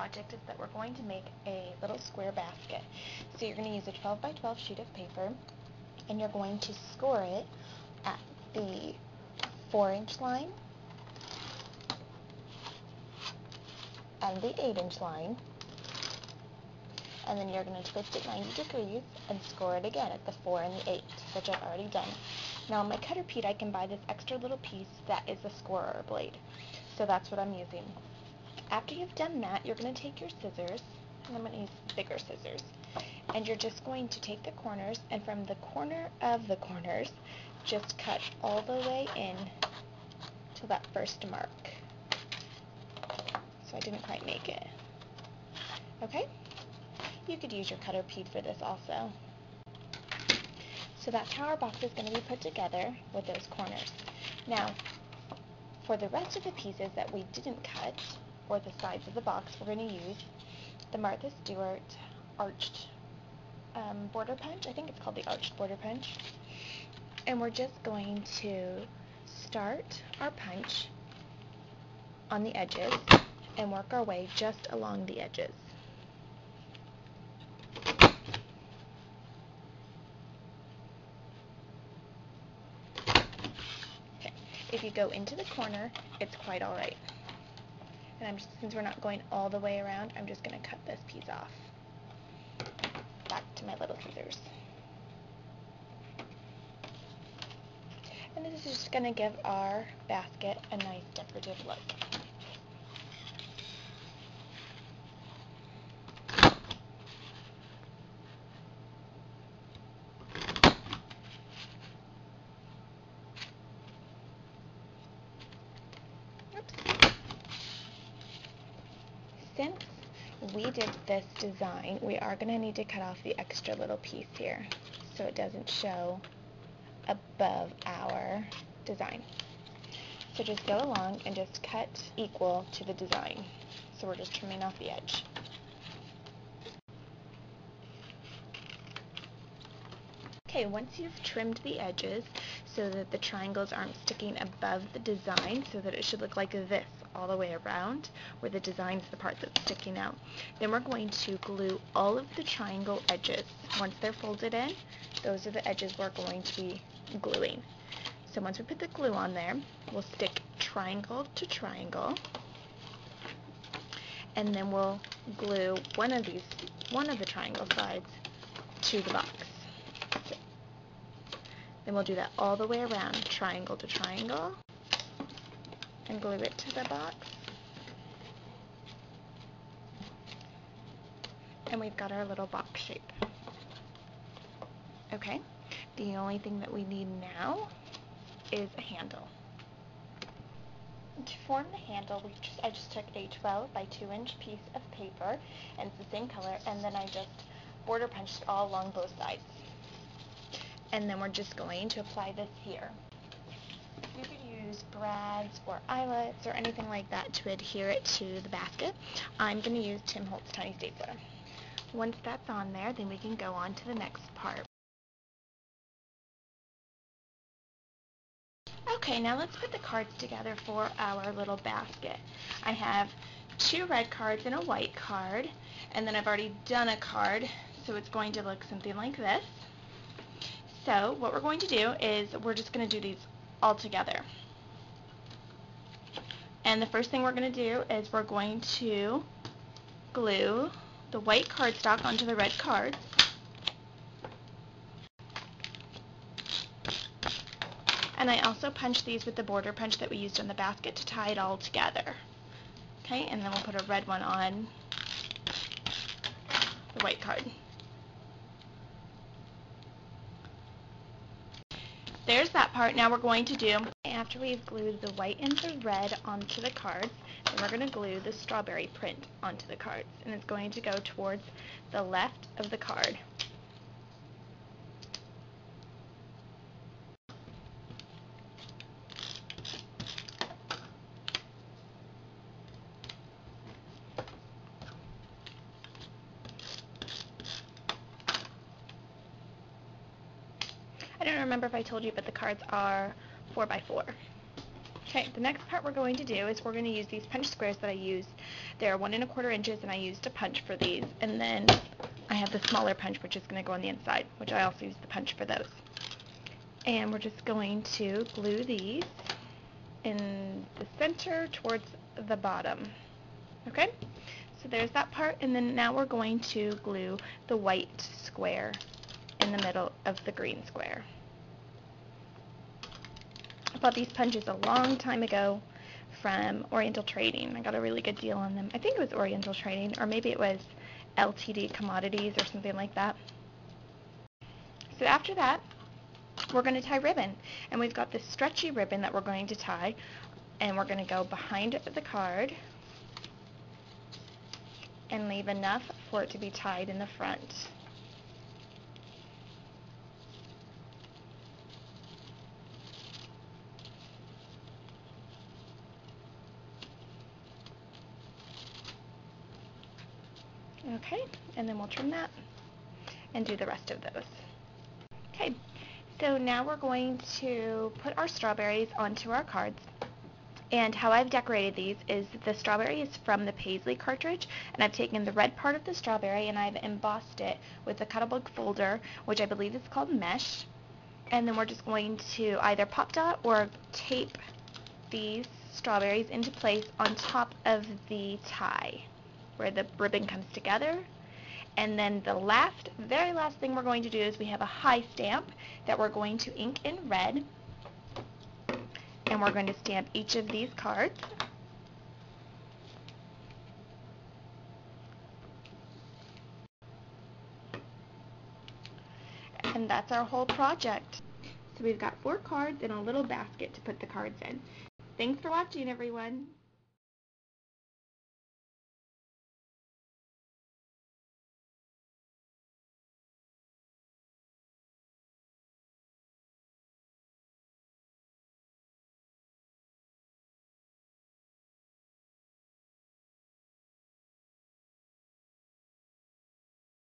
project is that we're going to make a little square basket. So you're going to use a 12 by 12 sheet of paper, and you're going to score it at the 4-inch line and the 8-inch line, and then you're going to twist it 90 degrees and score it again at the 4 and the 8, which I've already done. Now on my cutter pad, I can buy this extra little piece that is a scorer blade. So that's what I'm using. After you've done that, you're going to take your scissors, and I'm going to use bigger scissors, and you're just going to take the corners, and from the corner of the corners, just cut all the way in to that first mark. So I didn't quite make it. Okay? You could use your cutter pad for this also. So that's how our box is going to be put together with those corners. Now, for the rest of the pieces that we didn't cut, or the sides of the box, we're going to use the Martha Stewart arched border punch. I think it's called the arched border punch. And we're just going to start our punch on the edges and work our way just along the edges. If you go into the corner, it's quite alright. And since we're not going all the way around, I'm just going to cut this piece off. Back to my little scissors. And this is just going to give our basket a nice decorative look. Since we did this design, we are going to need to cut off the extra little piece here so it doesn't show above our design. So just go along and just cut equal to the design. So we're just trimming off the edge. Okay, once you've trimmed the edges so that the triangles aren't sticking above the design, so that it should look like this all the way around, where the design is the part that's sticking out, then we're going to glue all of the triangle edges. Once they're folded in, those are the edges we're going to be gluing. So once we put the glue on there, we'll stick triangle to triangle, and then we'll glue one of the triangle sides to the box. Then we'll do that all the way around, triangle to triangle, and glue it to the box. And we've got our little box shape. Okay, the only thing that we need now is a handle. To form the handle, I just took a 12 by 2-inch piece of paper, and it's the same color, and then I just border punched it all along both sides. And then we're just going to apply this here. You could use brads or eyelets or anything like that to adhere it to the basket. I'm going to use Tim Holtz Tiny Stapler. Once that's on there, then we can go on to the next part. Okay, now let's put the cards together for our little basket. I have 2 red cards and a white card, and then I've already done a card, so it's going to look something like this. So what we're going to do is we're just going to do these all together. And the first thing we're going to do is we're going to glue the white cardstock onto the red cards. And I also punched these with the border punch that we used on the basket to tie it all together. Okay, and then we'll put a red one on the white card. There's that part. Now we're going to do, after we've glued the white and the red onto the cards, then we're going to glue the strawberry print onto the cards. And it's going to go towards the left of the card. I don't remember if I told you, but the cards are 4 by 4. Okay, the next part we're going to do is we're going to use these punch squares that I used. They're 1 1/4 inches, and I used a punch for these. And then I have the smaller punch, which is going to go on the inside, which I also use the punch for those. And we're just going to glue these in the center towards the bottom. Okay, so there's that part, and then now we're going to glue the white square in the middle of the green square. I bought these punches a long time ago from Oriental Trading. I got a really good deal on them. I think it was Oriental Trading, or maybe it was LTD Commodities or something like that. So after that, we're going to tie ribbon, and we've got this stretchy ribbon that we're going to tie, and we're going to go behind the card and leave enough for it to be tied in the front. Okay, and then we'll trim that and do the rest of those. Okay, so now we're going to put our strawberries onto our cards. And how I've decorated these is the strawberry is from the Paisley cartridge, and I've taken the red part of the strawberry and I've embossed it with a cut-a-book folder, which I believe is called mesh. And then we're just going to either pop dot or tape these strawberries into place on top of the tie where the ribbon comes together. And then the very last thing we're going to do is we have a high stamp that we're going to ink in red. And we're going to stamp each of these cards. And that's our whole project. So we've got 4 cards and a little basket to put the cards in. Thanks for watching, everyone.